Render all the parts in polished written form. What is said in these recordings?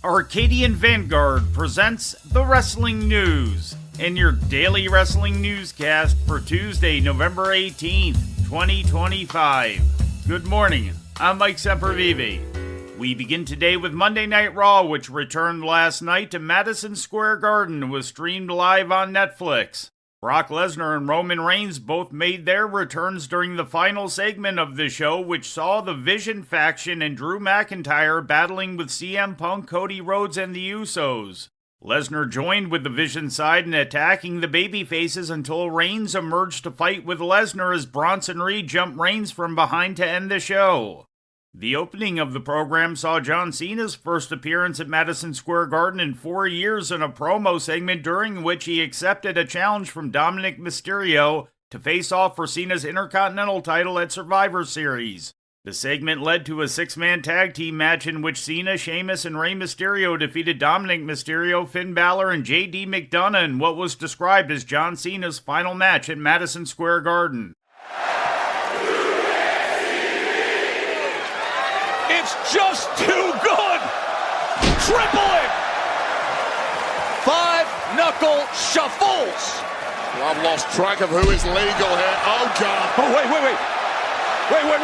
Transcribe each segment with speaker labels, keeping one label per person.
Speaker 1: Arcadian Vanguard presents the Wrestling News and your daily wrestling newscast for Tuesday, November 18th, 2025. Good morning, I'm Mike Sempervive. We begin today with Monday Night Raw, which returned last night to Madison Square Garden and was streamed live on Netflix. Brock Lesnar and Roman Reigns both made their returns during the final segment of the show, which saw the Vision faction and Drew McIntyre battling with CM Punk, Cody Rhodes, and the Usos. Lesnar joined with the Vision side in attacking the babyfaces until Reigns emerged to fight with Lesnar as Bronson Reed jumped Reigns from behind to end the show. The opening of the program saw John Cena's first appearance at Madison Square Garden in 4 years in a promo segment during which he accepted a challenge from Dominic Mysterio to face off for Cena's Intercontinental title at Survivor Series. The segment led to a six-man tag team match in which Cena, Sheamus, and Rey Mysterio defeated Dominic Mysterio, Finn Balor, and J.D. McDonough in what was described as John Cena's final match at Madison Square Garden.
Speaker 2: It's just too good! Triple it! 5-knuckle shuffles!
Speaker 3: Well, I've lost track of who is legal here. Oh, God.
Speaker 2: Oh,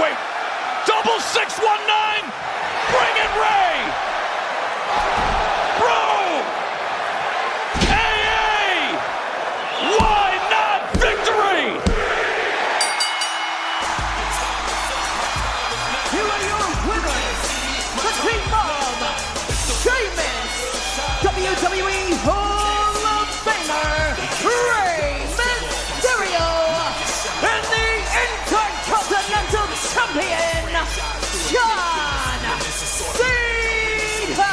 Speaker 2: wait. Double 619! Bring in Ray! Bro! AA! Why not victory?
Speaker 4: Here are your winners, the team of Sheamus, WWE Hall of Famer, Rey Mysterio, and the Intercontinental Champion, John Cena!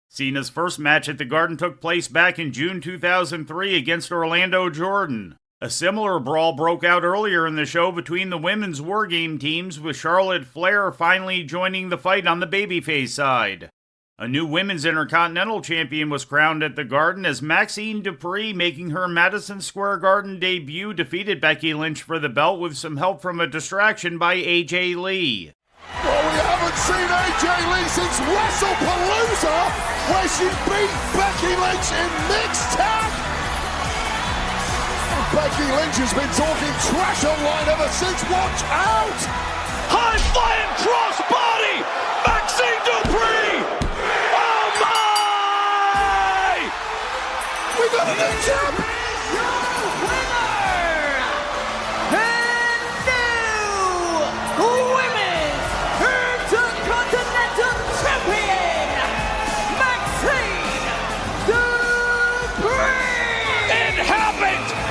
Speaker 1: Cena's first match at the Garden took place back in June 2003 against Orlando Jordan. A similar brawl broke out earlier in the show between the women's War Game teams, with Charlotte Flair finally joining the fight on the babyface side. A new women's Intercontinental Champion was crowned at the Garden as Maxine Dupree, making her Madison Square Garden debut, defeated Becky Lynch for the belt with some help from a distraction by AJ Lee.
Speaker 3: Well, we haven't seen AJ Lee since WrestlePalooza, where she beat Becky Lynch in mixed tag. Becky Lynch has been talking trash online ever since. Watch out!
Speaker 2: High-flying crossbody! Maxine Dupree! Oh my!
Speaker 3: We got a new champ!
Speaker 4: Your winner, and new Women's Intercontinental Champion, Maxine Dupree!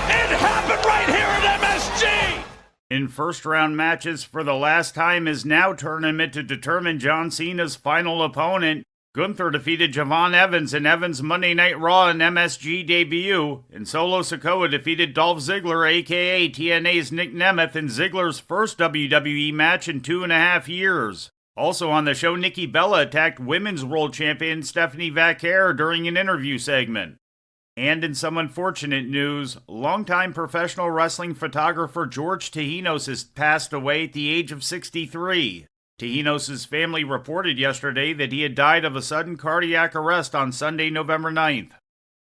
Speaker 2: It happened right here at MSG!
Speaker 1: In first-round matches for the last time is now tournament to determine John Cena's final opponent. Gunther defeated Javon Evans in Evans' Monday Night Raw and MSG debut, and Solo Sikoa defeated Dolph Ziggler, aka TNA's Nick Nemeth, in Ziggler's first WWE match in 2.5 years. Also on the show, Nikki Bella attacked Women's World Champion Stephanie Vaquer during an interview segment. And in some unfortunate news, longtime professional wrestling photographer George Tahinos has passed away at the age of 63. Tahinos' family reported yesterday that he had died of a sudden cardiac arrest on Sunday, November 9th.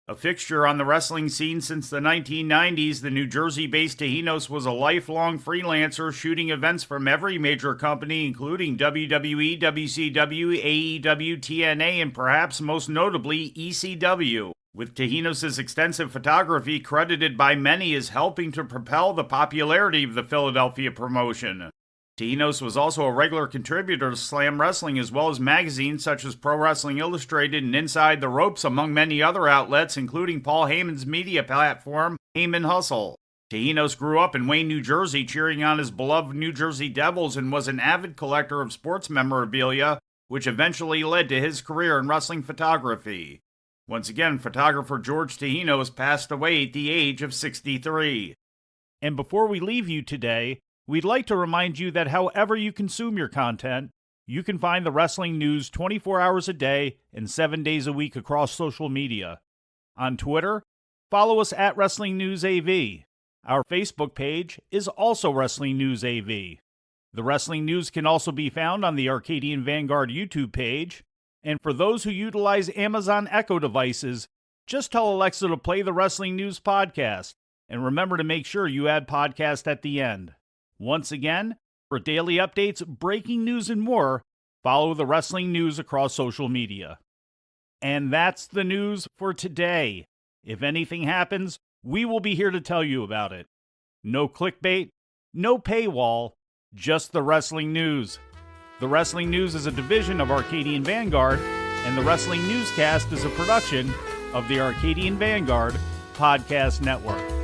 Speaker 1: A fixture on the wrestling scene since the 1990s, the New Jersey-based Tahinos was a lifelong freelancer shooting events from every major company, including WWE, WCW, AEW, TNA, and perhaps most notably ECW. With Tahinos' extensive photography credited by many as helping to propel the popularity of the Philadelphia promotion. Tahinos was also a regular contributor to Slam Wrestling as well as magazines such as Pro Wrestling Illustrated and Inside the Ropes, among many other outlets, including Paul Heyman's media platform, Heyman Hustle. Tahinos grew up in Wayne, New Jersey, cheering on his beloved New Jersey Devils, and was an avid collector of sports memorabilia, which eventually led to his career in wrestling photography. Once again, photographer George Tahinos passed away at the age of 63. And before we leave you today, we'd like to remind you that however you consume your content, you can find the wrestling news 24 hours a day and 7 days a week across social media. On Twitter, follow us at Wrestling News AV. Our Facebook page is also Wrestling News AV. The Wrestling News can also be found on the Arcadian Vanguard YouTube page, And for those who utilize Amazon Echo devices, just tell Alexa to play the Wrestling News Podcast. And remember to make sure you add podcast at the end. Once again, for daily updates, breaking news, and more, follow the Wrestling News across social media. And that's the news for today. If anything happens, we will be here to tell you about it. No clickbait, no paywall, just the Wrestling News. The Wrestling News is a division of Arcadian Vanguard, and the Wrestling Newscast is a production of the Arcadian Vanguard Podcast Network.